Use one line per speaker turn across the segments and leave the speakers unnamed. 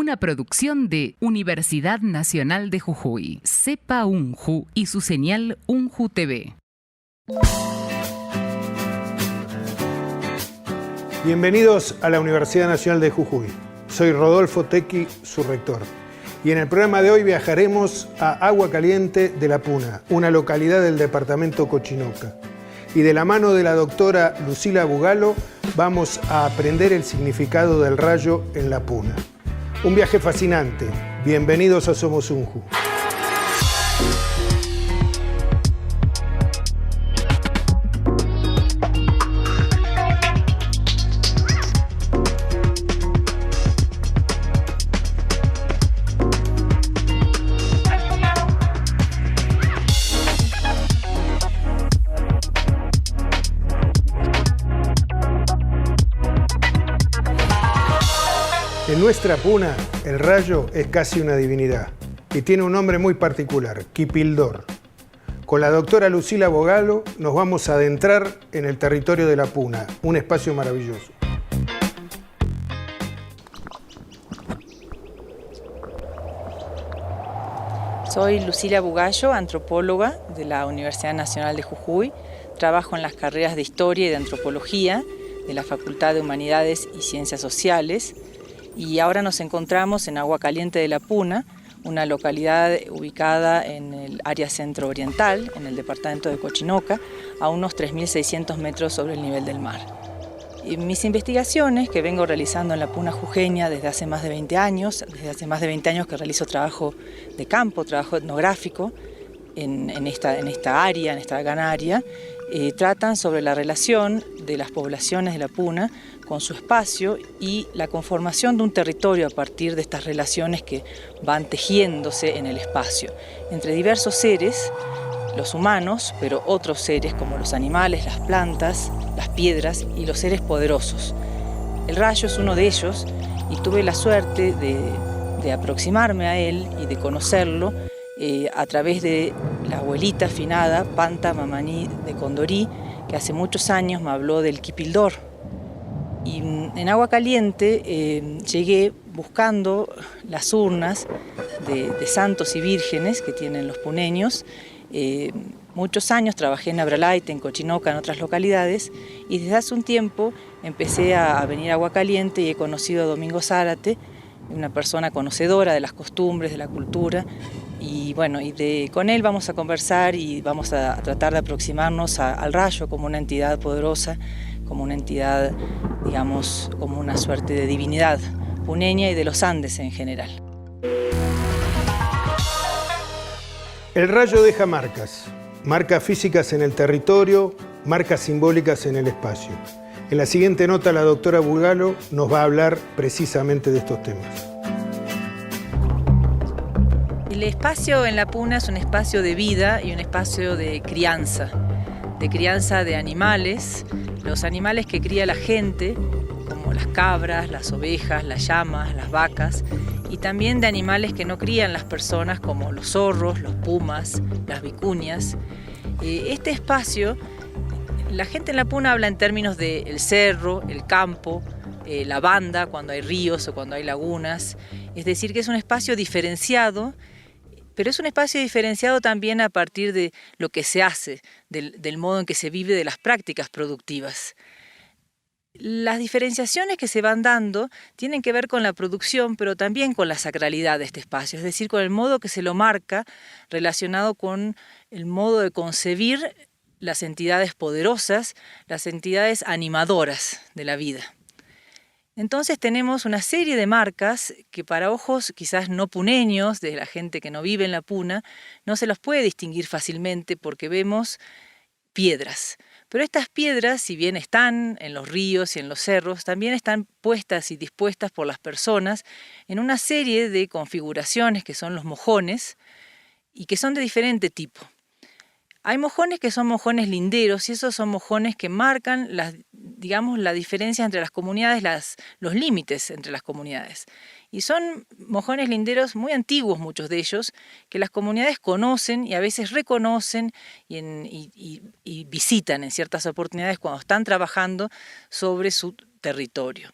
una producción de Universidad Nacional de Jujuy, CEPA UNJU y su señal UNJU TV.
Bienvenidos a la Universidad Nacional de Jujuy. Soy Rodolfo Tequi, su rector. Y en el programa de hoy viajaremos a Agua Caliente de la Puna, una localidad del departamento Cochinoca. Y de la mano de la doctora Lucila Bugalo vamos a aprender el significado del rayo en la Puna. Un viaje fascinante. Bienvenidos a Somos UNJU. En nuestra Puna, el rayo es casi una divinidad y tiene un nombre muy particular, Quipildor. Con la doctora Lucila Bugalo nos vamos a adentrar en el territorio de la Puna, un espacio maravilloso.
Soy Lucila Bugalo, antropóloga de la Universidad Nacional de Jujuy. Trabajo en las carreras de Historia y de Antropología de la Facultad de Humanidades y Ciencias Sociales. Y ahora nos encontramos en Agua Caliente de la Puna, una localidad ubicada en el área centro-oriental, en el departamento de Cochinoca, a unos 3.600 metros sobre el nivel del mar. Y mis investigaciones, que vengo realizando en la Puna jujeña desde hace más de 20 años, que realizo trabajo de campo, trabajo etnográfico en esta área, en esta gran área, tratan sobre la relación de las poblaciones de la Puna con su espacio y la conformación de un territorio a partir de estas relaciones que van tejiéndose en el espacio, entre diversos seres, los humanos, pero otros seres como los animales, las plantas, las piedras y los seres poderosos. El rayo es uno de ellos y tuve la suerte de aproximarme a él y de conocerlo a través de la abuelita afinada, Panta Mamaní de Condorí, que hace muchos años me habló del Quipildor. Y en Agua Caliente llegué buscando las urnas de santos y vírgenes que tienen los puneños. Muchos años trabajé en Abralaite, en Cochinoca, en otras localidades, y desde hace un tiempo empecé a venir a Agua Caliente y he conocido a Domingo Zárate, una persona conocedora de las costumbres, de la cultura, y bueno, con él vamos a conversar y vamos a tratar de aproximarnos al rayo como una entidad poderosa, como una entidad, digamos, como una suerte de divinidad puneña y de los Andes en general.
El rayo deja marcas físicas en el territorio, marcas simbólicas en el espacio. En la siguiente nota la doctora Bugalo nos va a hablar precisamente de estos temas.
El espacio en la Puna es un espacio de vida y un espacio de crianza de animales, los animales que cría la gente, como las cabras, las ovejas, las llamas, las vacas, y también de animales que no crían las personas, como los zorros, los pumas, las vicuñas. Este espacio, la gente en la Puna habla en términos de el cerro, el campo, la banda, cuando hay ríos o cuando hay lagunas, es decir, que es un espacio diferenciado, pero es un espacio diferenciado también a partir de lo que se hace, del modo en que se vive, de las prácticas productivas. Las diferenciaciones que se van dando tienen que ver con la producción, pero también con la sacralidad de este espacio, es decir, con el modo que se lo marca relacionado con el modo de concebir las entidades poderosas, las entidades animadoras de la vida. Entonces tenemos una serie de marcas que para ojos quizás no puneños, de la gente que no vive en la Puna, no se los puede distinguir fácilmente porque vemos piedras. Pero estas piedras, si bien están en los ríos y en los cerros, también están puestas y dispuestas por las personas en una serie de configuraciones que son los mojones y que son de diferente tipo. Hay mojones que son mojones linderos y esos son mojones que marcan la diferencia entre las comunidades, los límites entre las comunidades. Y son mojones linderos muy antiguos, muchos de ellos, que las comunidades conocen y a veces reconocen y visitan en ciertas oportunidades cuando están trabajando sobre su territorio.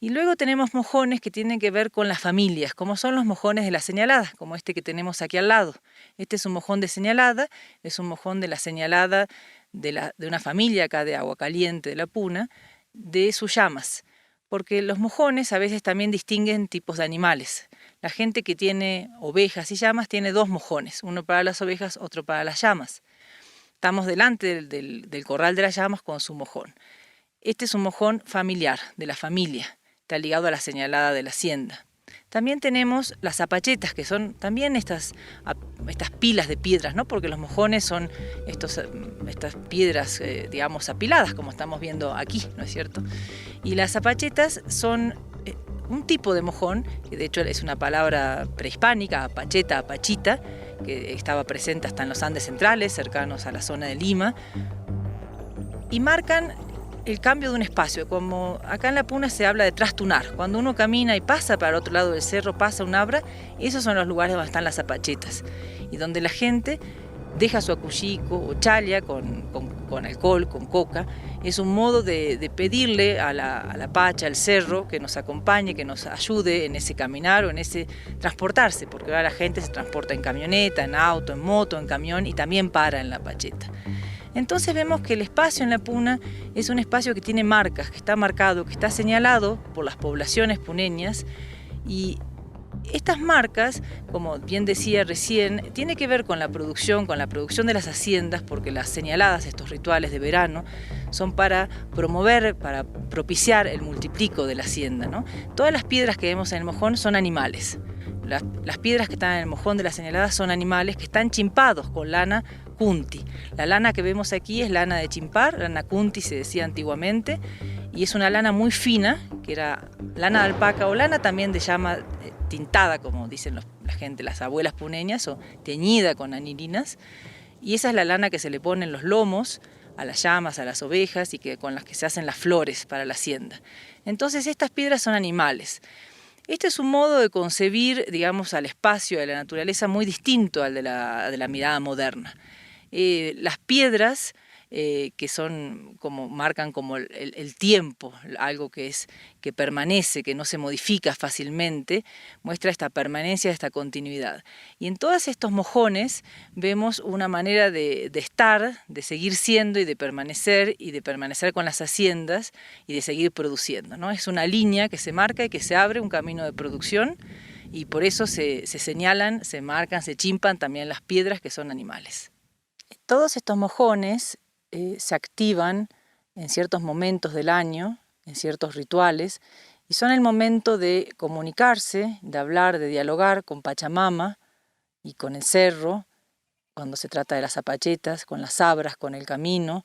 Y luego tenemos mojones que tienen que ver con las familias, como son los mojones de la señalada, como este que tenemos aquí al lado. Este es un mojón de señalada, es un mojón de la señalada de una familia acá de Agua Caliente de la Puna, de sus llamas. Porque los mojones a veces también distinguen tipos de animales. La gente que tiene ovejas y llamas tiene dos mojones, uno para las ovejas, otro para las llamas. Estamos delante del corral de las llamas con su mojón. Este es un mojón familiar, de la familia. Está ligado a la señalada de la hacienda. También tenemos las zapachetas, que son también estas pilas de piedras, ¿no? Porque los mojones son estas piedras, digamos, apiladas, como estamos viendo aquí, ¿no es cierto? Y las zapachetas son un tipo de mojón, que de hecho es una palabra prehispánica, apacheta, apachita, que estaba presente hasta en los Andes centrales, cercanos a la zona de Lima, y marcan el cambio de un espacio. Como acá en la Puna se habla de trastunar, cuando uno camina y pasa para el otro lado del cerro, pasa un abra, esos son los lugares donde están las zapachetas y donde la gente deja su acullico o chalia con alcohol, con coca. Es un modo de pedirle a la pacha, al cerro, que nos acompañe, que nos ayude en ese caminar o en ese transportarse, porque ahora la gente se transporta en camioneta, en auto, en moto, en camión y también para en la pacheta. Entonces vemos que el espacio en la Puna es un espacio que tiene marcas, que está marcado, que está señalado por las poblaciones puneñas, y estas marcas, como bien decía recién, tiene que ver con la producción de las haciendas, porque las señaladas, estos rituales de verano, son para promover, para propiciar el multiplico de la hacienda, ¿no? Todas las piedras que vemos en el mojón son animales. Las piedras que están en el mojón de las señaladas son animales que están chimpados con lana cunti. La lana que vemos aquí es lana de chimpar, lana cunti se decía antiguamente, y es una lana muy fina, que era lana de alpaca o lana también de llama tintada, como dicen la gente, las abuelas puneñas, o teñida con anilinas, y esa es la lana que se le pone en los lomos a las llamas, a las ovejas, y con las que se hacen las flores para la hacienda. Entonces estas piedras son animales. Este es un modo de concebir, digamos, al espacio, a la naturaleza muy distinto al de la mirada moderna. Las piedras que son marcan como el tiempo, algo que permanece, que no se modifica fácilmente, muestra esta permanencia, esta continuidad. Y en todos estos mojones vemos una manera de estar, de seguir siendo y de permanecer con las haciendas y de seguir produciendo, ¿no? Es una línea que se marca y que se abre un camino de producción, y por eso se señalan, se marcan, se chimpan también las piedras que son animales. Todos estos mojones se activan en ciertos momentos del año, en ciertos rituales, y son el momento de comunicarse, de hablar, de dialogar con Pachamama y con el cerro, cuando se trata de las zapachetas, con las sabras, con el camino,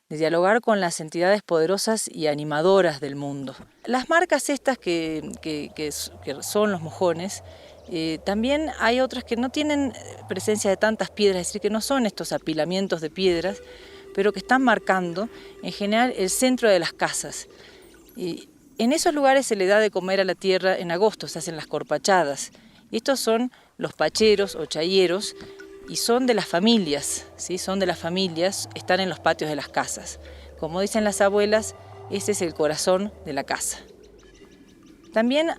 de dialogar con las entidades poderosas y animadoras del mundo. Las marcas estas que son los mojones, también hay otras que no tienen presencia de tantas piedras, es decir, que no son estos apilamientos de piedras, pero que están marcando en general el centro de las casas. Y en esos lugares se le da de comer a la tierra en agosto, se hacen las corpachadas. Estos son los pacheros o chayeros y son de las familias, ¿sí? Son de las familias, están en los patios de las casas. Como dicen las abuelas, ese es el corazón de la casa. También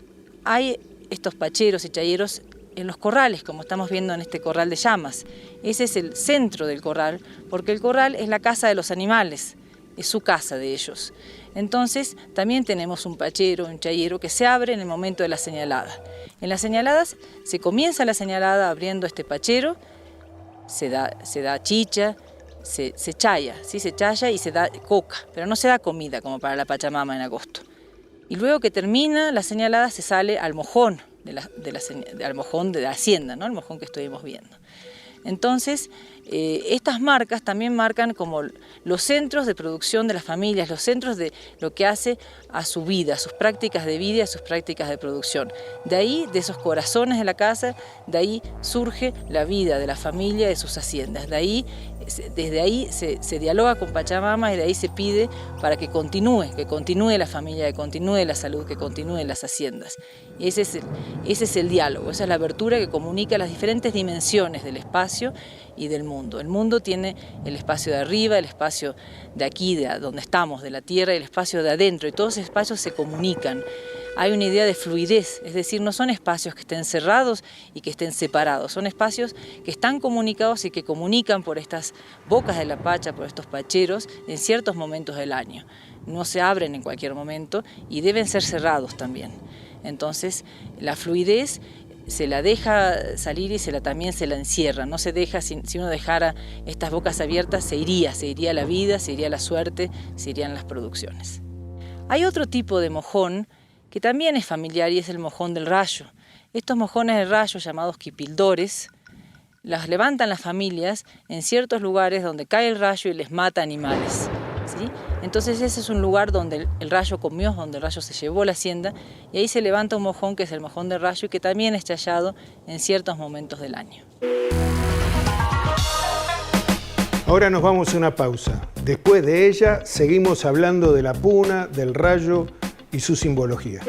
hay estos pacheros y chayeros en los corrales, como estamos viendo en este corral de llamas. Ese es el centro del corral, porque el corral es la casa de los animales, es su casa de ellos. Entonces también tenemos un pachero, un chayero que se abre en el momento de la señalada. En las señaladas se comienza la señalada abriendo este pachero, se da chicha, se chaya, ¿sí? Se chaya y se da coca, pero no se da comida como para la Pachamama en agosto. Y luego que termina la señalada se sale al mojón, al mojón de la hacienda, ¿no? El mojón que estuvimos viendo. Entonces, estas marcas también marcan como los centros de producción de las familias, los centros de lo que hace a su vida, a sus prácticas de vida y a sus prácticas de producción. De ahí, de esos corazones de la casa, de ahí surge la vida de la familia, de sus haciendas. Desde ahí se dialoga con Pachamama y de ahí se pide para que continúe la familia, que continúe la salud, que continúen las haciendas. Y ese es el diálogo, esa es la abertura que comunica las diferentes dimensiones del espacio y del mundo. El mundo tiene el espacio de arriba, el espacio de aquí, de donde estamos, de la tierra, y el espacio de adentro, y todos esos espacios se comunican. hay una idea de fluidez, es decir, no son espacios que estén cerrados y que estén separados, son espacios que están comunicados y que comunican por estas bocas de la Pacha, por estos pacheros, en ciertos momentos del año. No se abren en cualquier momento y deben ser cerrados también. Entonces, la fluidez se la deja salir y también se la encierra, no se deja, si uno dejara estas bocas abiertas se iría la vida, se iría la suerte, se irían las producciones. Hay otro tipo de mojón que también es familiar y es el mojón del rayo. Estos mojones del rayo, llamados quipildores, las levantan las familias en ciertos lugares donde cae el rayo y les mata animales, ¿sí? Entonces ese es un lugar donde el rayo comió, donde el rayo se llevó la hacienda, y ahí se levanta un mojón que es el mojón del rayo y que también es chayado en ciertos momentos del año.
Ahora nos vamos a una pausa. Después de ella seguimos hablando de la puna, del rayo y su simbología.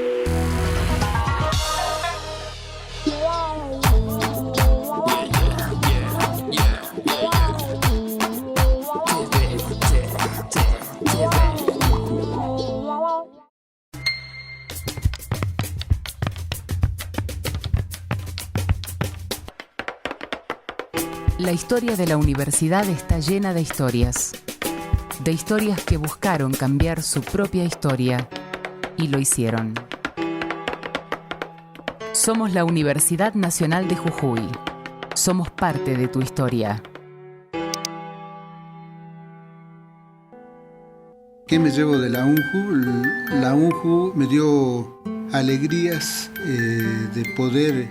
La historia de la universidad está llena de historias que buscaron cambiar su propia historia y lo hicieron. Somos la Universidad Nacional de Jujuy. Somos parte de tu historia.
¿Qué me llevo de la UNJU? La UNJU me dio alegrías de poder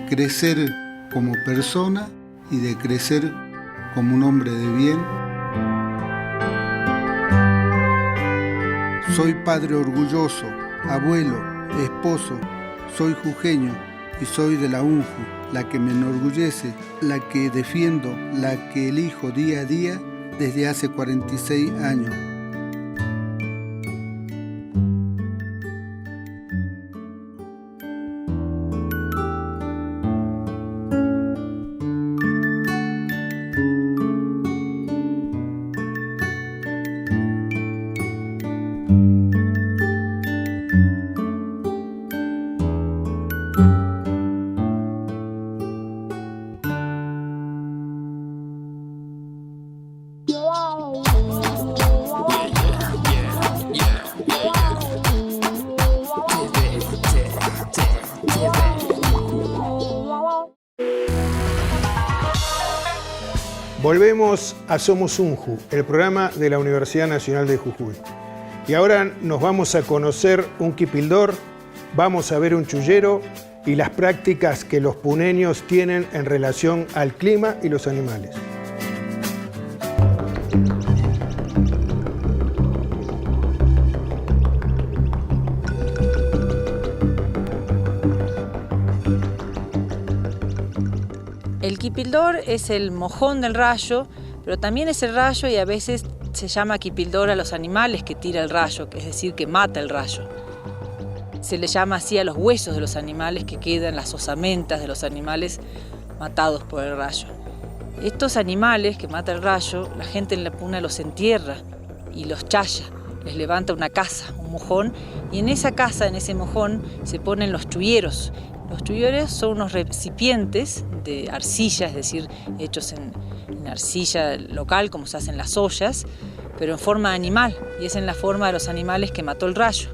crecer como persona y de crecer como un hombre de bien. Soy padre orgulloso, abuelo, esposo, soy jujeño y soy de la UNJU, la que me enorgullece, la que defiendo, la que elijo día a día desde hace 46 años.
Volvemos a Somos UNJU, el programa de la Universidad Nacional de Jujuy. Y ahora nos vamos a conocer un quipildor, vamos a ver un chullero y las prácticas que los puneños tienen en relación al clima y los animales.
El quipildor es el mojón del rayo, pero también es el rayo y a veces se llama quipildor a los animales que tira el rayo, es decir, que mata el rayo. Se le llama así a los huesos de los animales que quedan, las osamentas de los animales matados por el rayo. Estos animales que mata el rayo, la gente en la puna los entierra y los chaya, les levanta una casa, un mojón, y en esa casa, en ese mojón, se ponen los chuyeros. Los chuyeros son unos recipientes de arcilla, es decir, hechos en arcilla local, como se hacen las ollas, pero en forma animal, y es en la forma de los animales que mató el rayo,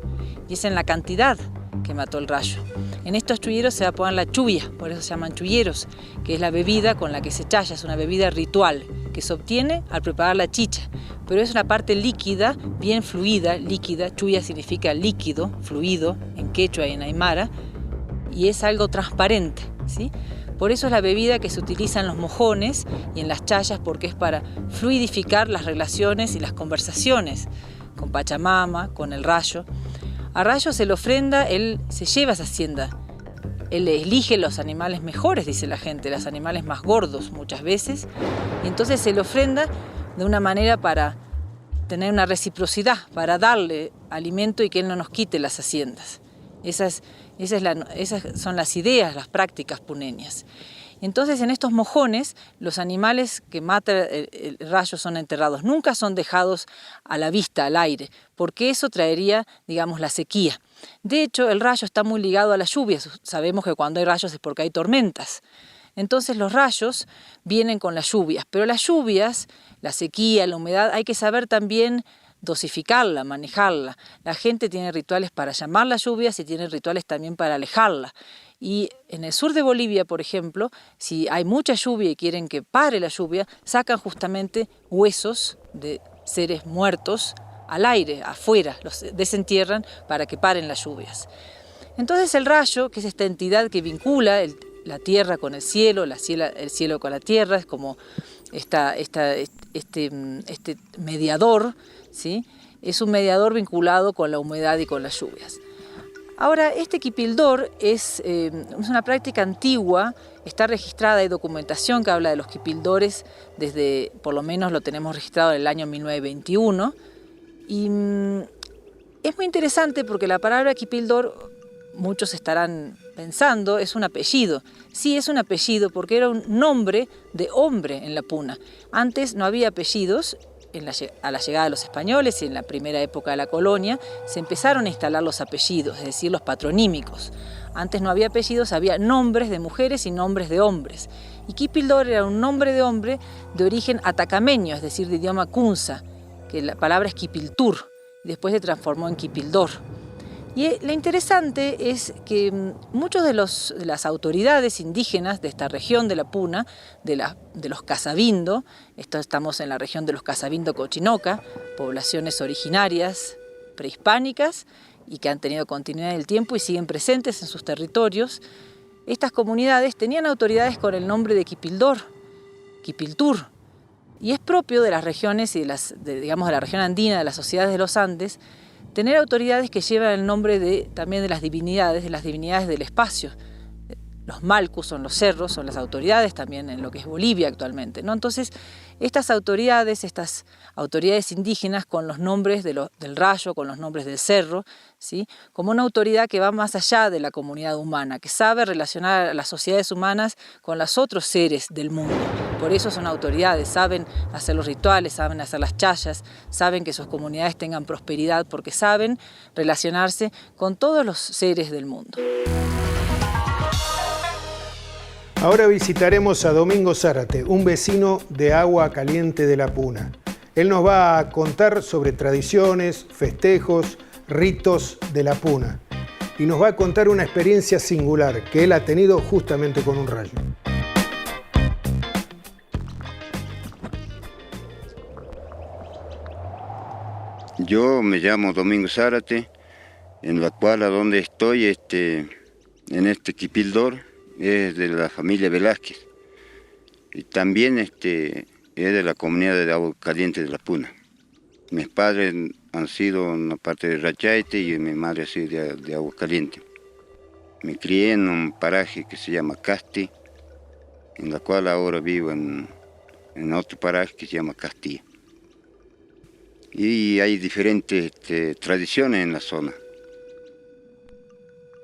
y es en la cantidad que mató el rayo. En estos chuyeros se va a poner la chuya, por eso se llaman chuyeros, que es la bebida con la que se chaya, es una bebida ritual que se obtiene al preparar la chicha, pero es una parte líquida, bien fluida, líquida. Chuya significa líquido, fluido, en quechua y en aymara, y es algo transparente, ¿sí? Por eso es la bebida que se utiliza en los mojones y en las chayas, porque es para fluidificar las relaciones y las conversaciones con Pachamama, con el rayo. A rayo se le ofrenda, él se lleva esa hacienda. Él elige los animales mejores, dice la gente, los animales más gordos muchas veces, y entonces se le ofrenda de una manera para tener una reciprocidad, para darle alimento y que él no nos quite las haciendas. Esas son las ideas, las prácticas puneñas. Entonces en estos mojones los animales que mata el rayo son enterrados, nunca son dejados a la vista, al aire, porque eso traería, digamos, la sequía. De hecho, el rayo está muy ligado a las lluvias. Sabemos que cuando hay rayos es porque hay tormentas. Entonces los rayos vienen con las lluvias, pero las lluvias, la sequía, la humedad, hay que saber también dosificarla, manejarla. La gente tiene rituales para llamar las lluvias y tiene rituales también para alejarla. Y en el sur de Bolivia, por ejemplo, si hay mucha lluvia y quieren que pare la lluvia, sacan justamente huesos de seres muertos al aire, afuera, los desentierran para que paren las lluvias. Entonces el rayo, que es esta entidad que vincula la tierra con el cielo con la tierra, es como este mediador, ¿sí? Es un mediador vinculado con la humedad y con las lluvias. Ahora, este quipildor es una práctica antigua, está registrada, hay documentación que habla de los quipildores, desde, por lo menos lo tenemos registrado en el año 1921, y es muy interesante porque la palabra quipildor, muchos estarán pensando, es un apellido. Sí, es un apellido porque era un nombre de hombre en la Puna. Antes no había apellidos. A la llegada de los españoles y en la primera época de la colonia se empezaron a instalar los apellidos, es decir, los patronímicos. Antes no había apellidos, había nombres de mujeres y nombres de hombres. Y quipildor era un nombre de hombre de origen atacameño, es decir, de idioma kunza, que la palabra es quipiltur, y después se transformó en quipildor. Y lo interesante es que muchos de las autoridades indígenas de esta región de la Puna, de los Casabindo, estamos en la región de los Casabindo-Cochinoca, poblaciones originarias, prehispánicas, y que han tenido continuidad en el tiempo y siguen presentes en sus territorios, estas comunidades tenían autoridades con el nombre de quipildor, quipiltur, y es propio de las regiones y digamos de la región andina, de las sociedades de los Andes, tener autoridades que llevan el nombre también de las divinidades del espacio. Los Malcus son los cerros, son las autoridades también en lo que es Bolivia actualmente, ¿no? Entonces, estas autoridades indígenas con los nombres del rayo, con los nombres del cerro, ¿sí? Como una autoridad que va más allá de la comunidad humana, que sabe relacionar a las sociedades humanas con los otros seres del mundo. Por eso son autoridades, saben hacer los rituales, saben hacer las chayas, saben que sus comunidades tengan prosperidad, porque saben relacionarse con todos los seres del mundo.
Ahora visitaremos a Domingo Zárate, un vecino de Agua Caliente de la Puna. Él nos va a contar sobre tradiciones, festejos, ritos de la Puna. Y nos va a contar una experiencia singular que él ha tenido justamente con un rayo.
Yo me llamo Domingo Zárate, en la cual a donde estoy, en este quipildor, es de la familia Velázquez. Y también es de la comunidad de Agua Caliente de la Puna. Mis padres han sido una parte de Rachaite y mi madre ha sido de Agua Caliente. Me crié en un paraje que se llama Casti, en la cual ahora vivo en otro paraje que se llama Castilla. Y hay diferentes tradiciones en la zona.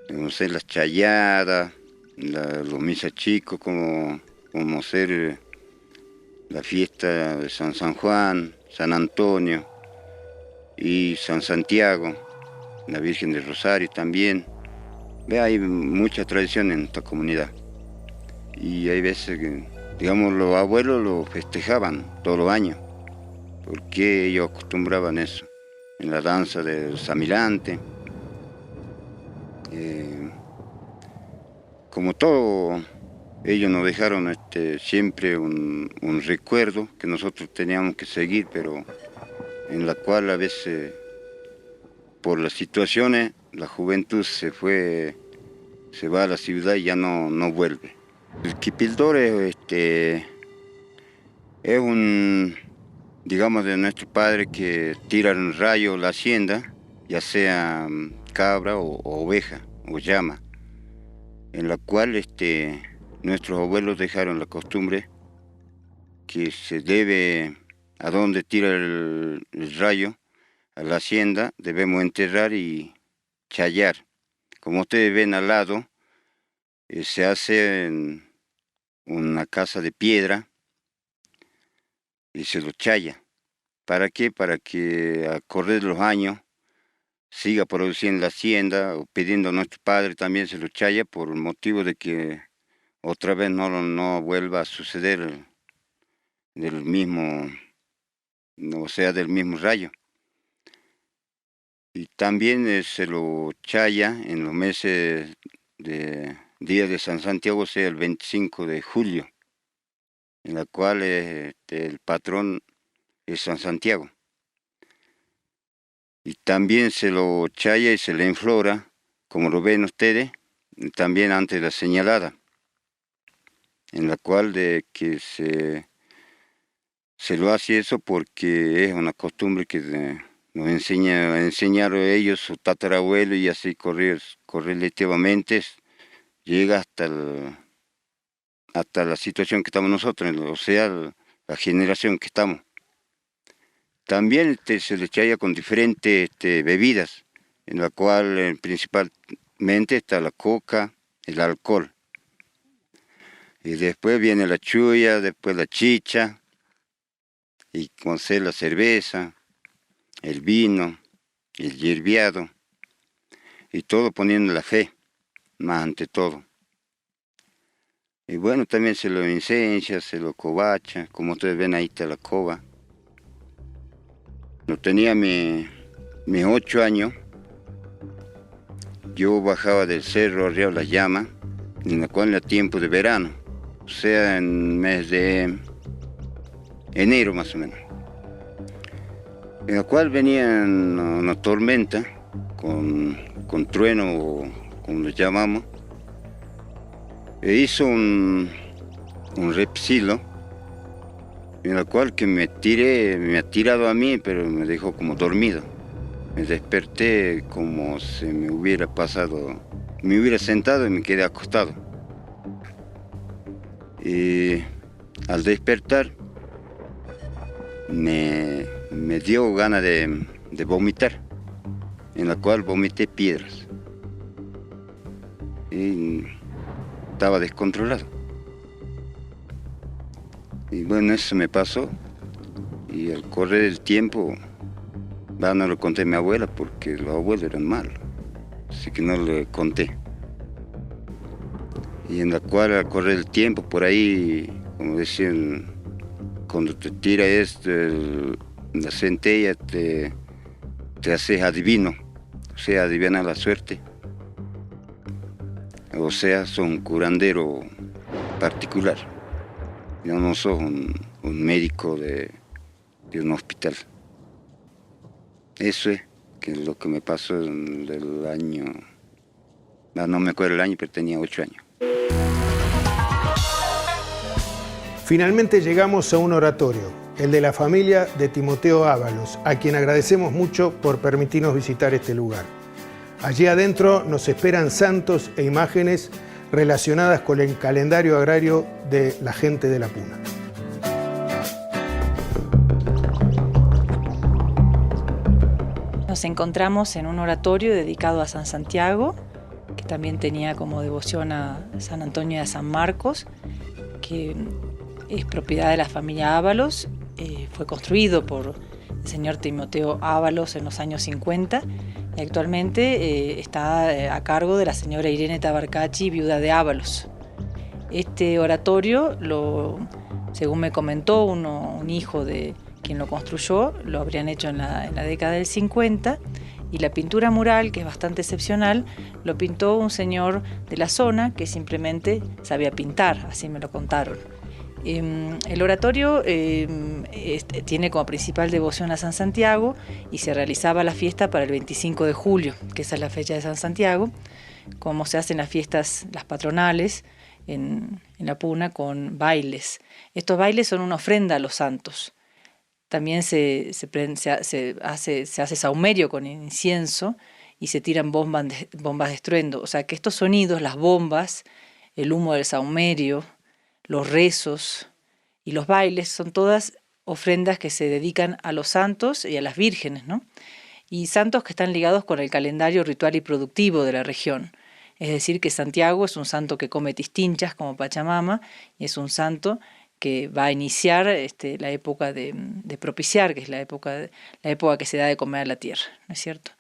No sé, las chayadas, los misas chicos, como ser la fiesta de San Juan, San Antonio y San Santiago, la Virgen del Rosario también. Hay mucha tradición en esta comunidad. Y hay veces que, digamos, los abuelos lo festejaban todos los años, porque ellos acostumbraban eso, en la danza del Samilante. Como todo, ellos nos dejaron siempre un recuerdo que nosotros teníamos que seguir, pero en la cual a veces, por las situaciones, la juventud se va a la ciudad y ya no vuelve. El quipildor es un, digamos, de nuestro padre que tira en rayo la hacienda, ya sea cabra o oveja o llama, en la cual nuestros abuelos dejaron la costumbre que se debe, a donde tira el rayo, a la hacienda, debemos enterrar y chayar. Como ustedes ven al lado, se hace una casa de piedra y se lo chaya. ¿Para qué? Para que al correr de los años siga produciendo la hacienda, o pidiendo a nuestro padre también se lo chaya por el motivo de que otra vez no vuelva a suceder del mismo, o sea, del mismo rayo. Y también se lo chaya en los meses de Día de San Santiago, o sea, el 25 de julio, en la cual el patrón es San Santiago. Y también se lo chaya y se le enflora, como lo ven ustedes, también antes de la señalada, en la cual de que se lo hace eso porque es una costumbre que nos enseñaron ellos, su tatarabuelo, y así correlativamente llega hasta la situación que estamos nosotros, o sea, la generación que estamos. También se le chaya con diferentes bebidas, en la cual principalmente está la coca, el alcohol. Y después viene la chulla, después la chicha, y con la cerveza, el vino, el hierbiado, y todo poniendo la fe, más ante todo. Y bueno, también se lo incendia, se lo covacha, como ustedes ven ahí está la cova. Cuando tenía mis 8 años, yo bajaba del cerro arriba de la llama, en la cual era tiempo de verano, o sea, en mes de enero más o menos, en la cual venía una tormenta con trueno, o como lo llamamos, e hizo un repsilo, en la cual que me ha tirado a mí, pero me dejó como dormido. Me desperté como si me hubiera sentado y me quedé acostado. Y al despertar me dio ganas de vomitar, en la cual vomité piedras. Y estaba descontrolado. Y bueno, eso me pasó. Y al correr el tiempo, no lo conté a mi abuela porque los abuelos eran malos. Así que no le conté. Y en la cual al correr el tiempo, por ahí, como decían, cuando te tira la centella te haces adivino, o sea, adivina la suerte. O sea, sos un curandero particular. Yo no soy un médico de un hospital. Eso es lo que me pasó del año, no me acuerdo el año, pero tenía 8 años.
Finalmente llegamos a un oratorio, el de la familia de Timoteo Ábalos, a quien agradecemos mucho por permitirnos visitar este lugar. Allí adentro nos esperan santos e imágenes relacionadas con el calendario agrario de la gente de la Puna.
Nos encontramos en un oratorio dedicado a San Santiago, que también tenía como devoción a San Antonio y a San Marcos, que es propiedad de la familia Ábalos. Fue construido por el señor Timoteo Ábalos en los años 50 y actualmente está a cargo de la señora Irene Tabarcachi, viuda de Ábalos. Este oratorio, según me comentó un hijo de quien lo construyó, lo habrían hecho en la década del 50, y la pintura mural, que es bastante excepcional, lo pintó un señor de la zona que simplemente sabía pintar, así me lo contaron. El oratorio tiene como principal devoción a San Santiago y se realizaba la fiesta para el 25 de julio, que esa es la fecha de San Santiago, como se hacen las fiestas, las patronales, en la Puna, con bailes. Estos bailes son una ofrenda a los santos. También se hace saumerio con incienso y se tiran bombas de estruendo. O sea que estos sonidos, las bombas, el humo del saumerio, los rezos y los bailes son todas ofrendas que se dedican a los santos y a las vírgenes, ¿no? Y santos que están ligados con el calendario ritual y productivo de la región. Es decir, que Santiago es un santo que come tistinchas como Pachamama y es un santo que va a iniciar la época de propiciar, que es la época que se da de comer a la tierra, ¿no es cierto?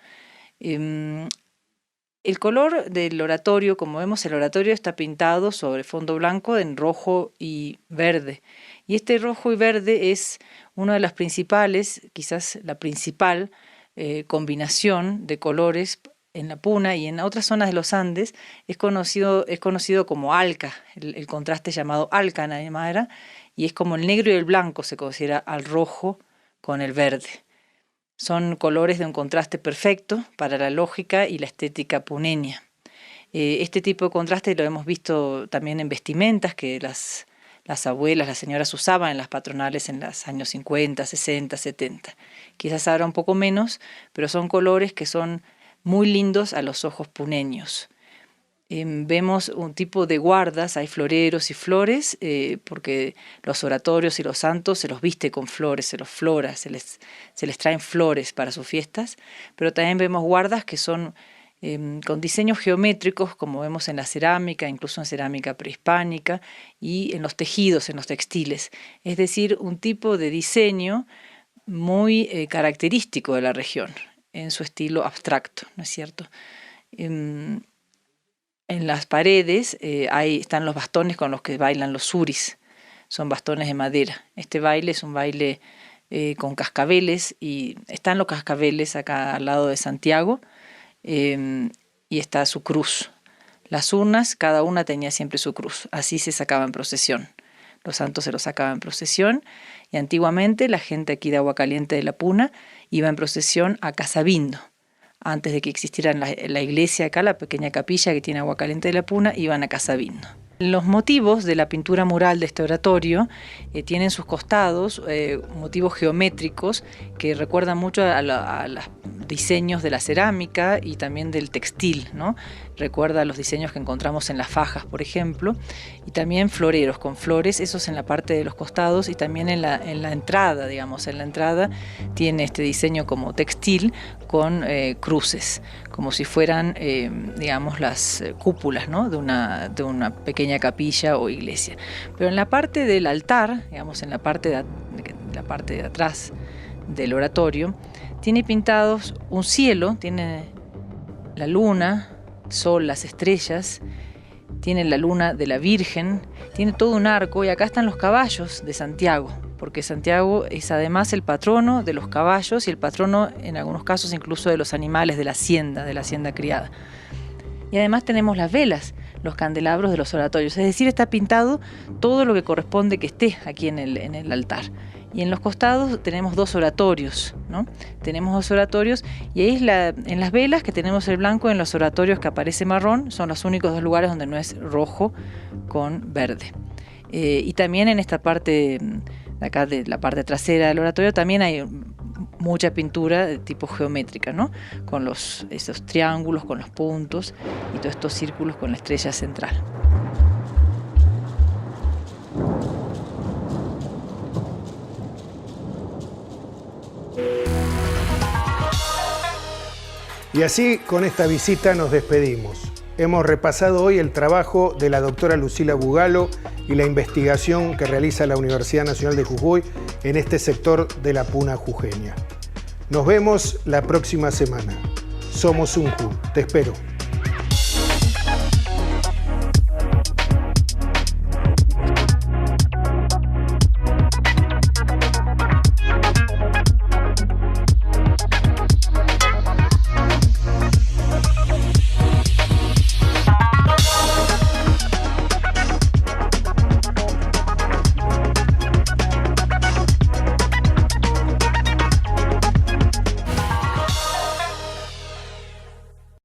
El color del oratorio, como vemos, el oratorio está pintado sobre fondo blanco en rojo y verde. Y este rojo y verde es una de las principales, quizás la principal combinación de colores en la Puna, y en otras zonas de los Andes es conocido como alca, el contraste llamado alca en Aymara, y es como el negro y el blanco se considera al rojo con el verde. Son colores de un contraste perfecto para la lógica y la estética puneña. Este tipo de contraste lo hemos visto también en vestimentas que las abuelas, las señoras usaban en las patronales en los años 50, 60, 70. Quizás ahora un poco menos, pero son colores que son muy lindos a los ojos puneños. Vemos un tipo de guardas, hay floreros y flores, porque los oratorios y los santos se los viste con flores, se los flora, se les traen flores para sus fiestas, pero también vemos guardas que son con diseños geométricos, como vemos en la cerámica, incluso en cerámica prehispánica, y en los tejidos, en los textiles. Es decir, un tipo de diseño muy característico de la región, en su estilo abstracto, ¿no es cierto? En las paredes están los bastones con los que bailan los suris, son bastones de madera. Este baile es un baile con cascabeles, y están los cascabeles acá al lado de Santiago, y está su cruz. Las urnas, cada una tenía siempre su cruz, así se sacaba en procesión. Los santos se los sacaban en procesión, y antiguamente la gente aquí de Aguacaliente de la Puna iba en procesión a Casabindo. Antes de que existiera la iglesia acá, la pequeña capilla que tiene Aguacaliente de la Puna, iban a Casabindo. Los motivos de la pintura mural de este oratorio tienen sus costados motivos geométricos que recuerdan mucho a los diseños de la cerámica y también del textil, ¿no? Recuerda a los diseños que encontramos en las fajas, por ejemplo, y también floreros con flores, esos en la parte de los costados, y también en la entrada, digamos, en la entrada tiene este diseño como textil con cruces, como si fueran, digamos, las cúpulas, ¿no? de una pequeña capilla o iglesia. Pero en la parte del altar, digamos, en la parte de atrás del oratorio, tiene pintados un cielo, tiene la luna, el sol, las estrellas, tiene la luna de la Virgen, tiene todo un arco, y acá están los caballos de Santiago, porque Santiago es además el patrono de los caballos y el patrono, en algunos casos, incluso de los animales de la hacienda criada. Y además tenemos las velas, los candelabros de los oratorios, es decir, está pintado todo lo que corresponde que esté aquí en el altar. Y en los costados tenemos dos oratorios, ¿no? Tenemos dos oratorios, y ahí en las velas que tenemos el blanco, en los oratorios que aparece marrón, son los únicos dos lugares donde no es rojo con verde. Y también en esta parte de acá, de la parte trasera del oratorio, también hay mucha pintura de tipo geométrica, ¿no? Con esos triángulos, con los puntos y todos estos círculos con la estrella central.
Y así, con esta visita nos despedimos. Hemos repasado hoy el trabajo de la doctora Lucila Bugalo y la investigación que realiza la Universidad Nacional de Jujuy en este sector de la Puna jujeña. Nos vemos la próxima semana. Somos Unju. Te espero.